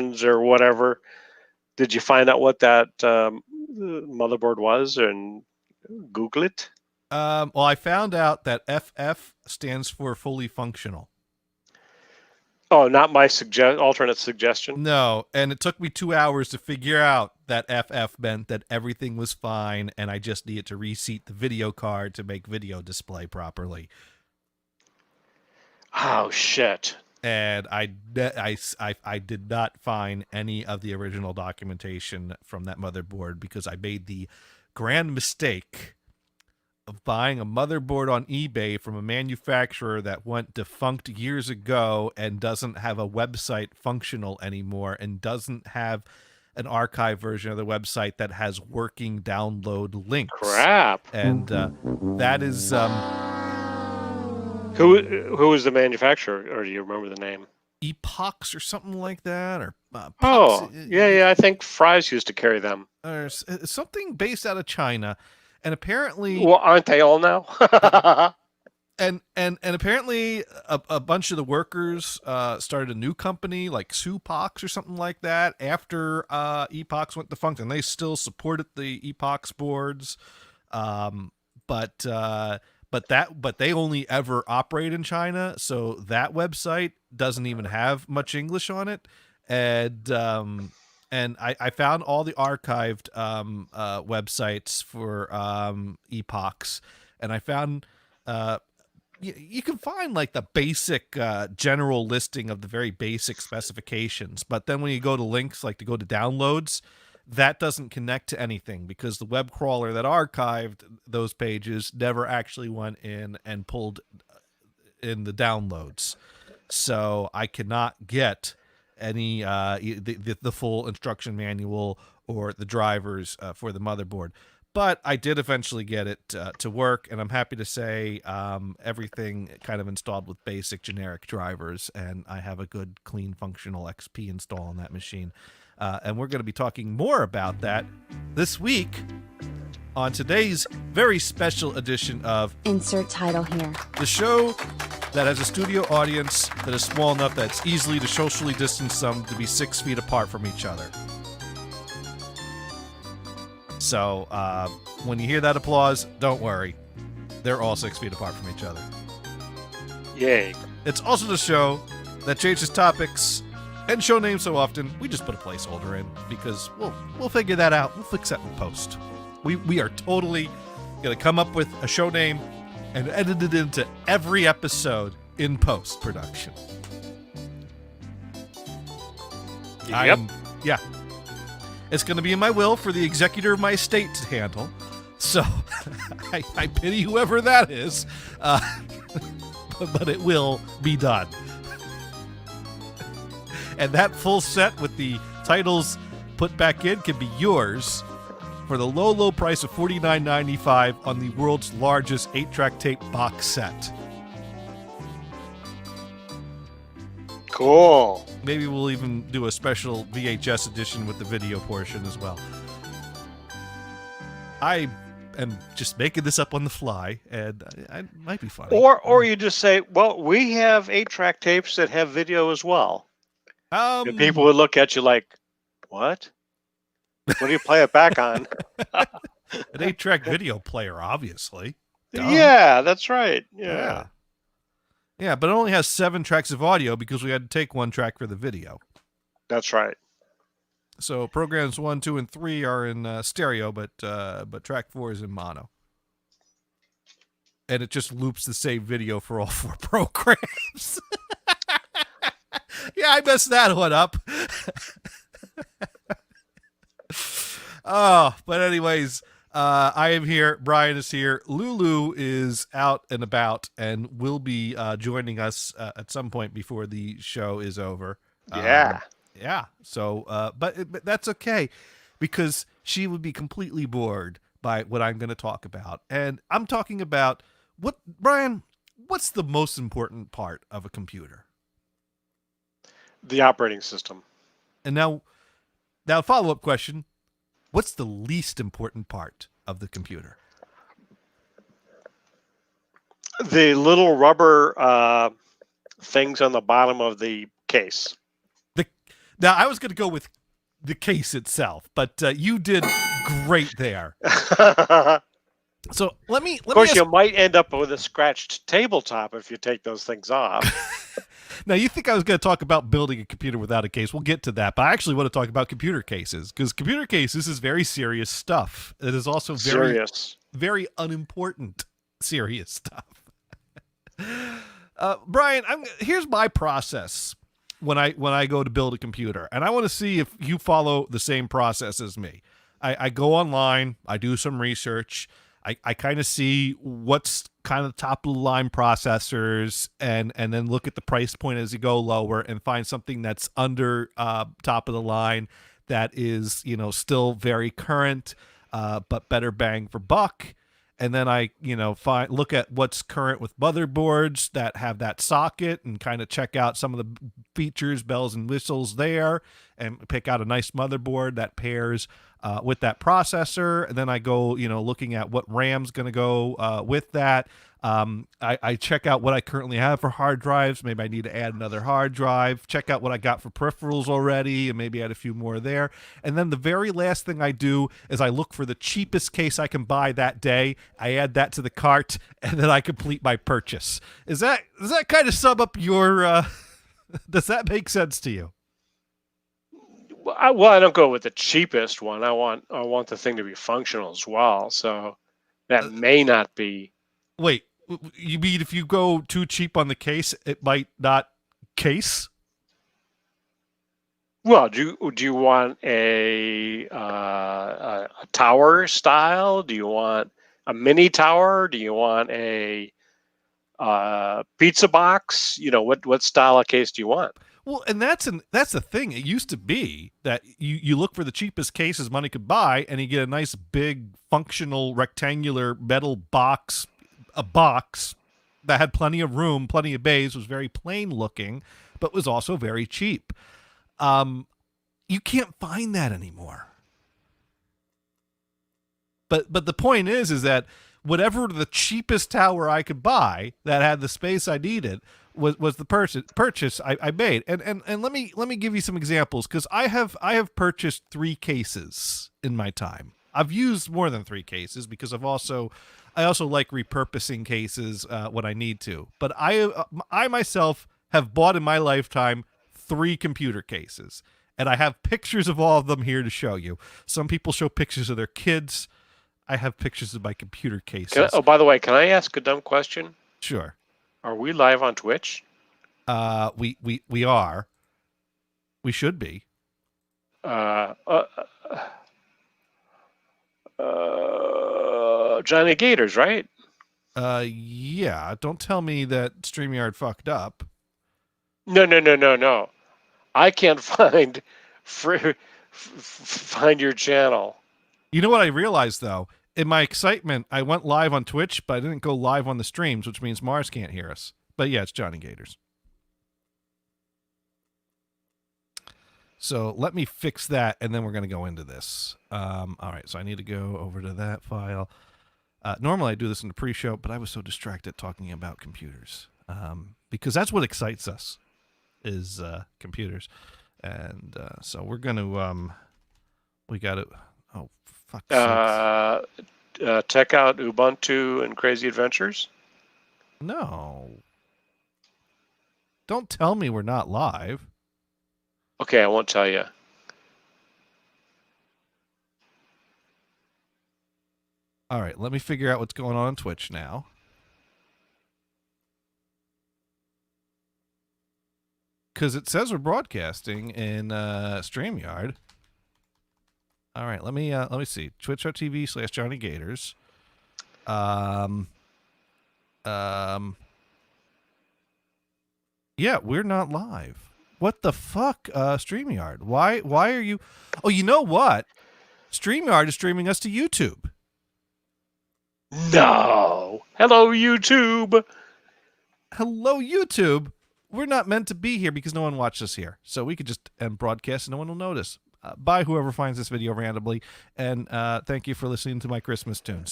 or whatever. Did you find out what that motherboard was and Google it? Well, I found out that FF stands for fully functional. Oh, not my alternate suggestion. No, and it took me 2 hours to figure out that FF meant that everything was fine, and I just needed to reseat the video card to make video display properly. Oh shit! And I did not find any of the original documentation from that motherboard because I made the grand mistake of buying a motherboard on eBay from a manufacturer that went defunct years ago and doesn't have a website functional anymore and doesn't have an archive version of the website that has working download links. Crap. And that is who was the manufacturer, or do you remember the name? Epox or something like that, or oh yeah, I think Fry's used to carry them, or something based out of China. And apparently, well, aren't they all now? and apparently, a bunch of the workers started a new company like Supox or something like that after Epox went defunct, and they still supported the Epox boards, but they only ever operate in China, so that website doesn't even have much English on it, and I found all the archived websites for Epox, and I found you can find like the basic general listing of the very basic specifications, but then when you go to links, like to go to downloads, that doesn't connect to anything because the web crawler that archived those pages never actually went in and pulled in the downloads. So I cannot get any the full instruction manual or the drivers for the motherboard. But I did eventually get it to work, and I'm happy to say everything kind of installed with basic generic drivers, and I have a good, clean, functional XP install on that machine. And we're going to be talking more about that this week on today's very special edition of Insert Title Here, the show that has a studio audience that is small enough that it's easily to socially distance them to be 6 feet apart from each other. So when you hear that applause, don't worry. They're all 6 feet apart from each other. Yay. It's also the show that changes topics and show names so often, we just put a placeholder in because we'll figure that out. We'll fix that in post. We are totally going to come up with a show name and edit it into every episode in post-production. Yep. Yeah. It's going to be in my will for the executor of my estate to handle. So I pity whoever that is. But it will be done. And that full set with the titles put back in can be yours for the low, low price of $49.95 on the world's largest 8-track tape box set. Cool. Maybe we'll even do a special VHS edition with the video portion as well. I am just making this up on the fly, and it might be funny. Or you just say, well, we have 8-track tapes that have video as well. And people would look at you like, what? What do you play it back on? An 8-track video player, obviously. Duh. Yeah, that's right. Yeah. Yeah, but it only has 7 tracks of audio because we had to take 1 track for the video. That's right. So programs 1, 2, and 3 are in stereo, but track 4 is in mono. And it just loops the same video for all 4 programs. Yeah, I messed that one up. Oh, but anyways, I am here. Brian is here. Lulu is out and about and will be joining us at some point before the show is over. Yeah. Yeah. So, but that's okay because she would be completely bored by what I'm going to talk about. And I'm talking about Brian, what's the most important part of a computer? The operating system. And now follow-up question. What's the least important part of the computer? The little rubber things on the bottom of the case. Now, I was going to go with the case itself, but you did great there. So let me. Of course, you might end up with a scratched tabletop if you take those things off. Now, you think I was going to talk about building a computer without a case. We'll get to that, but I actually want to talk about computer cases, because computer cases is very serious stuff. It is also very unimportant serious stuff. Brian, here's my process when I go to build a computer, and I want to see if you follow the same process as me. I go online, I do some research, I kind of see what's kind of top of the line processors, and then look at the price point as you go lower and find something that's under top of the line that is, still very current, but better bang for buck. And then I, look at what's current with motherboards that have that socket and kind of check out some of the features, bells and whistles there, and pick out a nice motherboard that pairs with that processor. And then I go, looking at what RAM's going to go with that. I check out what I currently have for hard drives. Maybe I need to add another hard drive. Check out what I got for peripherals already, and maybe add a few more there. And then the very last thing I do is I look for the cheapest case I can buy that day. I add that to the cart, and then I complete my purchase. Does that kind of sum up your? Does that make sense to you? Well, I don't go with the cheapest one. I want the thing to be functional as well. So that may not be. Wait, you mean if you go too cheap on the case, it might not case? Well, do you want a tower style? Do you want a mini tower? Do you want a pizza box? What style of case do you want? Well, and that's the thing. It used to be that you look for the cheapest cases money could buy, and you get a nice big functional rectangular metal box, a box that had plenty of room, plenty of bays, was very plain looking, but was also very cheap. You can't find that anymore. But the point is that whatever the cheapest tower I could buy that had the space I needed was the purchase I made. And let me give you some examples, because I have purchased 3 cases in my time. I've used more than 3 cases because I also like repurposing cases when I need to. But I myself have bought in my lifetime 3 computer cases, and I have pictures of all of them here to show you. Some people show pictures of their kids. I have pictures of my computer cases. By the way, can I ask a dumb question? Sure. Are we live on Twitch? We are. We should be. Johnny Gators, right? Yeah. Don't tell me that StreamYard fucked up. No. I can't find your channel. You know what I realized, though? In my excitement, I went live on Twitch, but I didn't go live on the streams, which means Mars can't hear us. But yeah, it's Johnny Gators. So let me fix that, and then we're going to go into this. All right, so I need to go over to that file. Normally I do this in the pre-show, but I was so distracted talking about computers, because that's what excites us, is computers. And so we're going to, we got to, oh, fuck. Check out Ubuntu and Crazy Adventures? No. Don't tell me we're not live. Okay, I won't tell you. All right, let me figure out what's going on Twitch now. Because it says we're broadcasting in StreamYard. All right, let me see. Twitch.tv/Johnny Gators. Yeah, we're not live. What the fuck, StreamYard? Why are you? Oh, you know what? StreamYard is streaming us to YouTube. No. Hello, YouTube. Hello, YouTube. We're not meant to be here because no one watched us here. So we could just end broadcast and no one will notice. Bye, whoever finds this video randomly. And thank you for listening to my Christmas tunes.